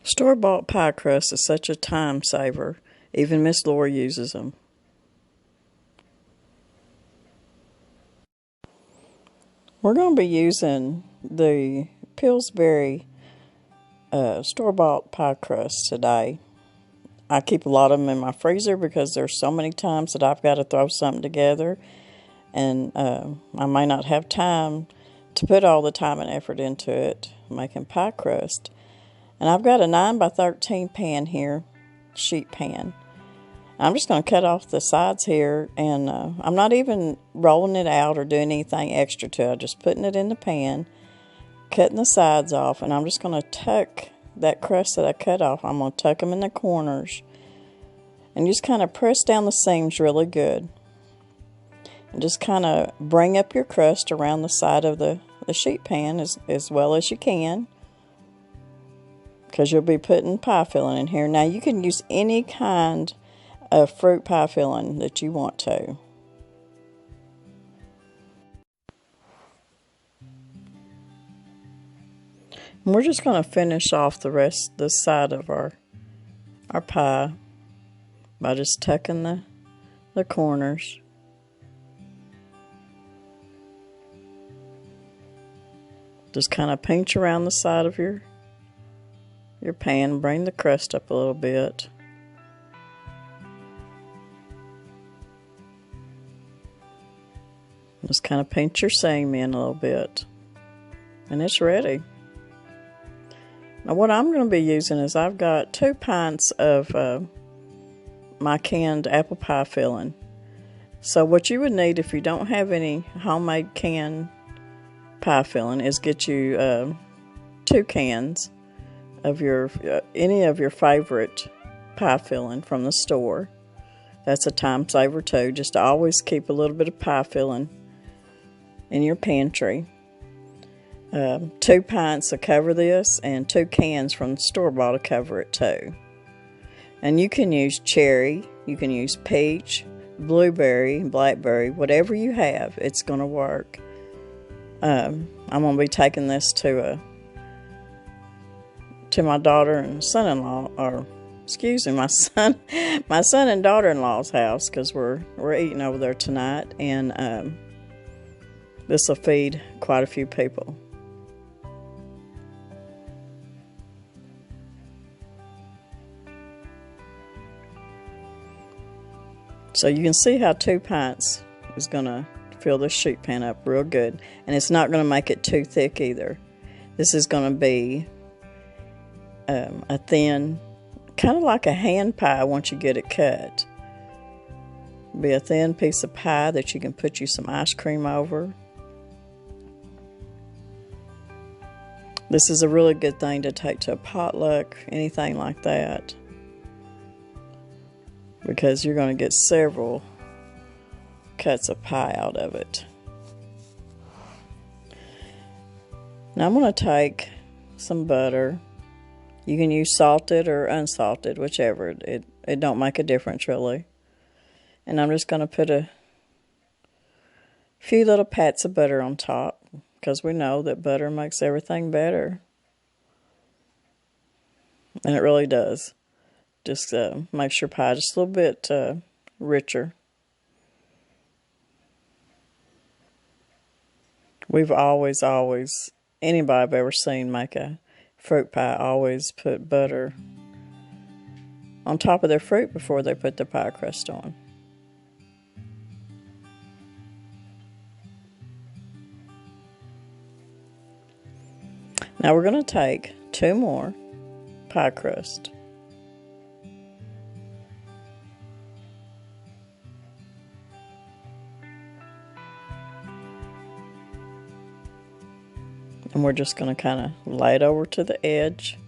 Store-bought pie crust is such a time saver. Even Miss Lori uses them. We're going to be using the Pillsbury store-bought pie crust today. I keep a lot of them in my freezer because there's so many times that I've got to throw something together, and I may not have time to put all the time and effort into it, making pie crust. And I've got a 9x13 pan here, sheet pan. I'm just going to cut off the sides here, and I'm not even rolling it out or doing anything extra to it. I'm just putting it in the pan, cutting the sides off, and I'm just going to tuck that crust that I cut off. I'm going to tuck them in the corners and just kind of press down the seams really good. And just kind of bring up your crust around the side of the sheet pan as well as you can, because you'll be putting pie filling in here. Now you can use any kind of fruit pie filling that you want to. And we're just going to finish off the side of our pie by just tucking the corners. Just kind of pinch around the side of your pan, bring the crust up a little bit. Just kind of pinch your seam in a little bit, and it's ready. Now what I'm going to be using is I've got 2 pints of my canned apple pie filling. So what you would need if you don't have any homemade canned pie filling is get you 2 cans of your any of your favorite pie filling from the store. That's a time saver too. Just to always keep a little bit of pie filling in your pantry. 2 pints to cover this, and 2 cans from the store-bought to cover it too. And you can use cherry, you can use peach, blueberry, blackberry, whatever you have, it's going to work. I'm going to be taking this to my daughter and son-in-law, or excuse me, my son and daughter-in-law's house, because we're eating over there tonight, and this will feed quite a few people. So you can see how 2 pints is going to fill this sheet pan up real good. And it's not going to make it too thick either. This is going to be a thin, kind of like a hand pie once you get it cut. Be a thin piece of pie that you can put you some ice cream over. This is a really good thing to take to a potluck, anything like that, because you're going to get several cuts of pie out of it. Now I'm going to take some butter. You can use salted or unsalted, whichever. It don't make a difference really. And I'm just going to put a few little pats of butter on top, because we know that butter makes everything better. And it really does. Just makes your pie just a little bit richer. We've always, anybody I've ever seen make a fruit pie always put butter on top of their fruit before they put their pie crust on. Now we're going to take 2 more pie crust. And we're just going to kind of lay it over to the edge.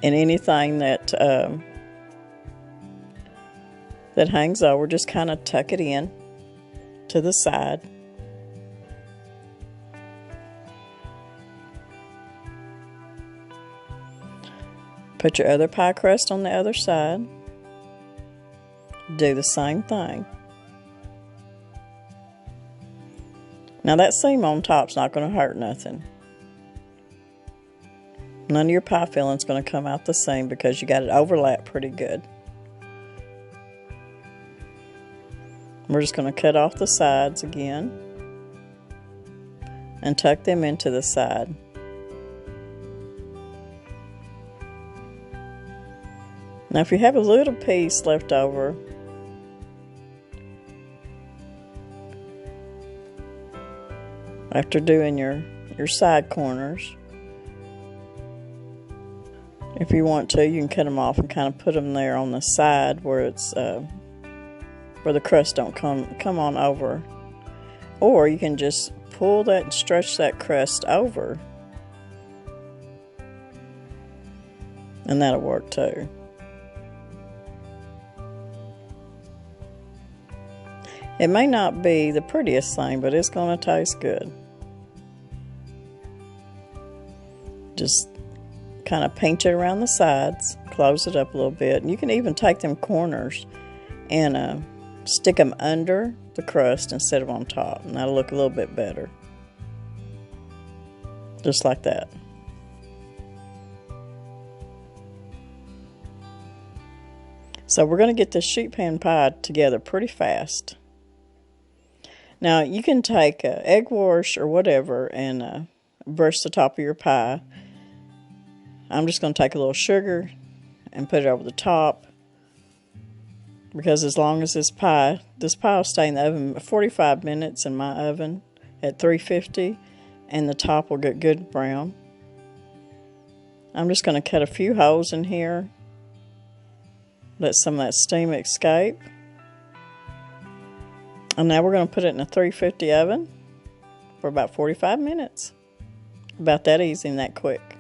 And anything that hangs over, just kind of tuck it in to the side. Put your other pie crust on the other side. Do the same thing. Now that seam on top's not going to hurt nothing. None of your pie filling's going to come out the same because you got it overlapped pretty good. We're just going to cut off the sides again and tuck them into the side. Now if you have a little piece left over, after doing your side corners, if you want to, you can cut them off and kind of put them there on the side where it's where the crust don't come on over. Or you can just pull that and stretch that crust over, and that'll work too. It may not be the prettiest thing, but it's going to taste good. Just kind of pinch it around the sides, close it up a little bit, and you can even take them corners and stick them under the crust instead of on top, and that'll look a little bit better. Just like that. So we're going to get this sheet pan pie together pretty fast. Now you can take egg wash or whatever and brush the top of your pie. I'm just going to take a little sugar and put it over the top, because as long as this pie will stay in the oven 45 minutes in my oven at 350, and the top will get good brown. I'm just going to cut a few holes in here, let some of that steam escape. And now we're going to put it in a 350 oven for about 45 minutes. About that easy and that quick.